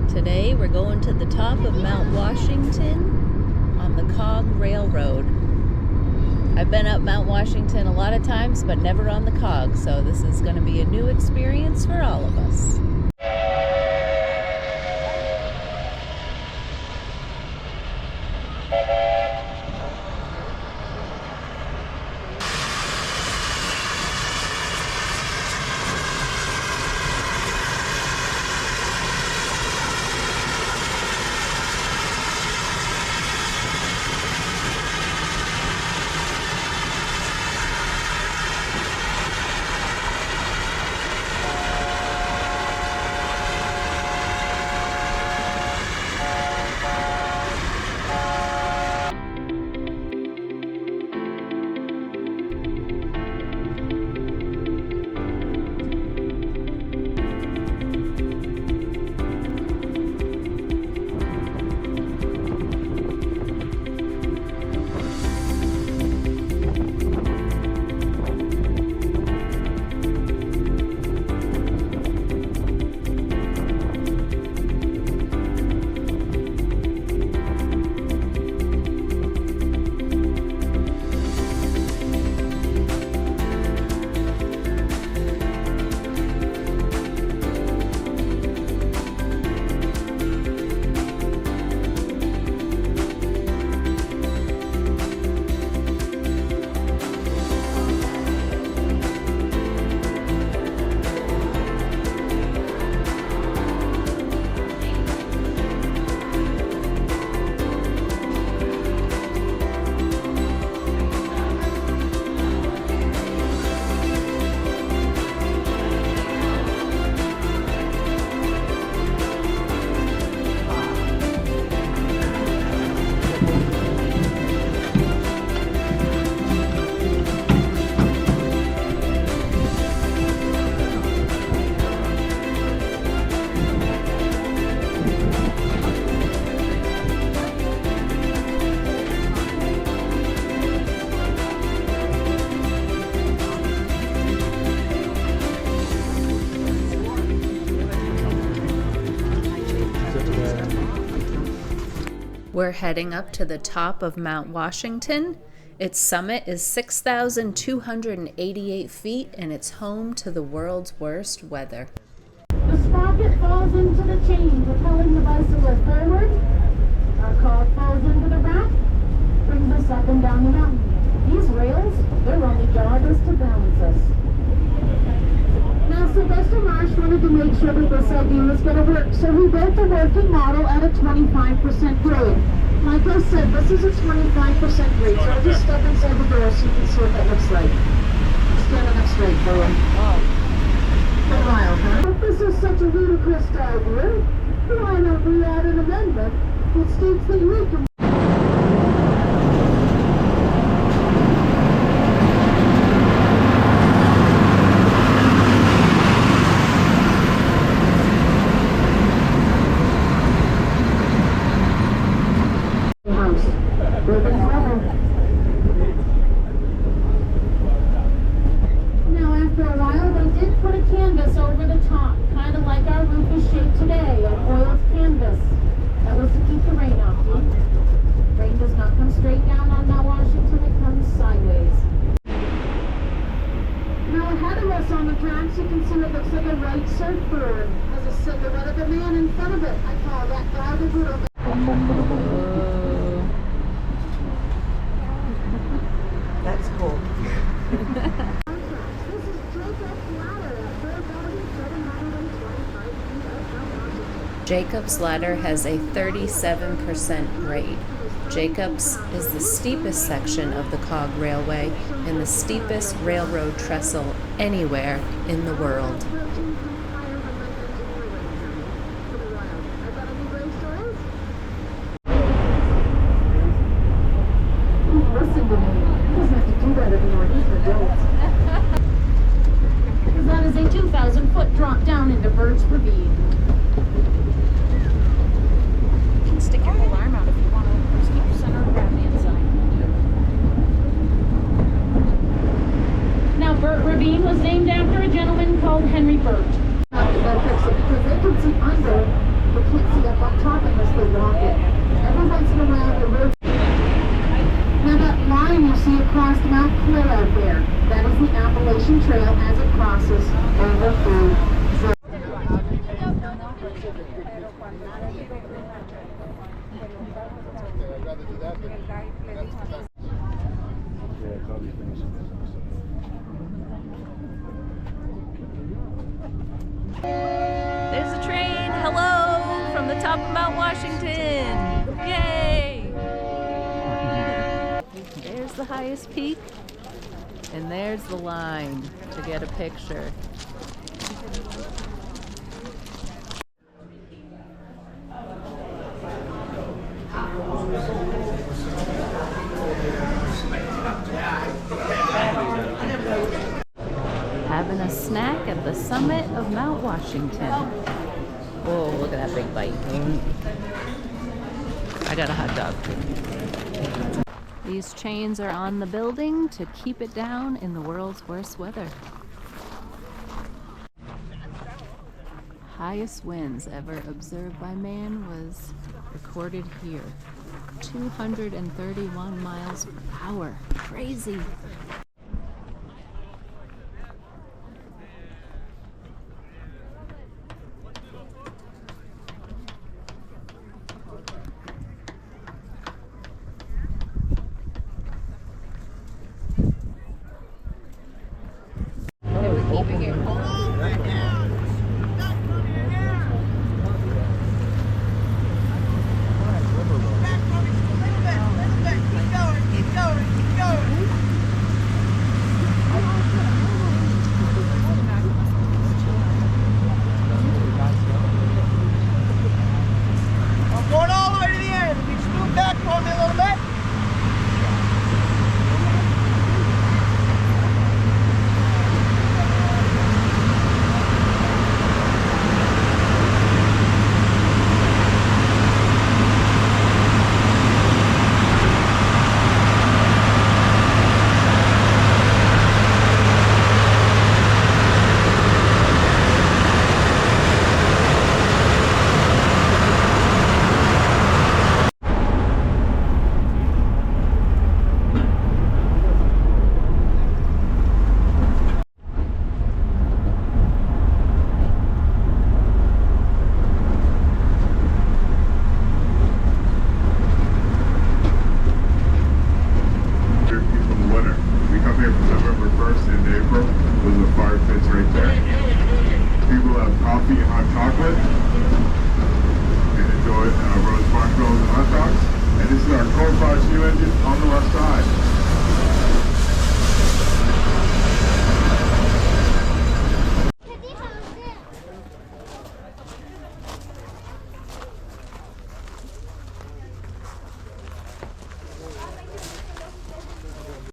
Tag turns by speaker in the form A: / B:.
A: Today we're going to the top of Mount Washington on the Cog Railroad. I've been up Mount Washington a lot of times, but never on the Cog, so this is going to be a new experience for all of us. We're heading up to the top of Mount Washington. Its summit is 6,288 feet and it's home to the world's worst weather.
B: The sprocket falls into the chain, propelling the bicycle forward. Our cog falls into the rack, brings us up and down the mountain. These rails, they're only joggers to balance us. Now, Sylvester Marsh wanted to make sure that this idea was going to work, so he built the working model at a 25% grade. Like I said, this is a 25% grade, so I'll just step inside the door so you can see what that looks like. Standing up straight for him. Been a while, huh? If this is such a ludicrous idea, why don't we add an amendment that states that we can surfboard has a silhouette of a man in front of it. I call that clouded little man.
C: That's cool.
B: This is Jacob's Ladder at 4,725 feet above Washington.
A: Jacob's Ladder has a 37% grade. Jacob's is the steepest section of the Cog Railway and the steepest railroad trestle anywhere in the world.
B: Listen to me. He doesn't have to do that anymore. He's an adult. Because that is a 2,000-foot drop down into Bird's Ravine. You can stick your whole arm out if you want to. Just keep your center of gravity inside. Now, Burt Ravine was named after a gentleman called Henry Burt.
A: There's a train. Hello from the top of Mount Washington. Yay! There's the highest peak. And there's the line to get a picture. Having a snack at the summit of Mount Washington. Whoa, look at that big bite. I got a hot dog. These chains are on the building to keep it down in the world's worst weather. Highest winds ever observed by man was recorded here. 231 miles per hour. Crazy.
D: This is our coal-fired steam engine on the west side.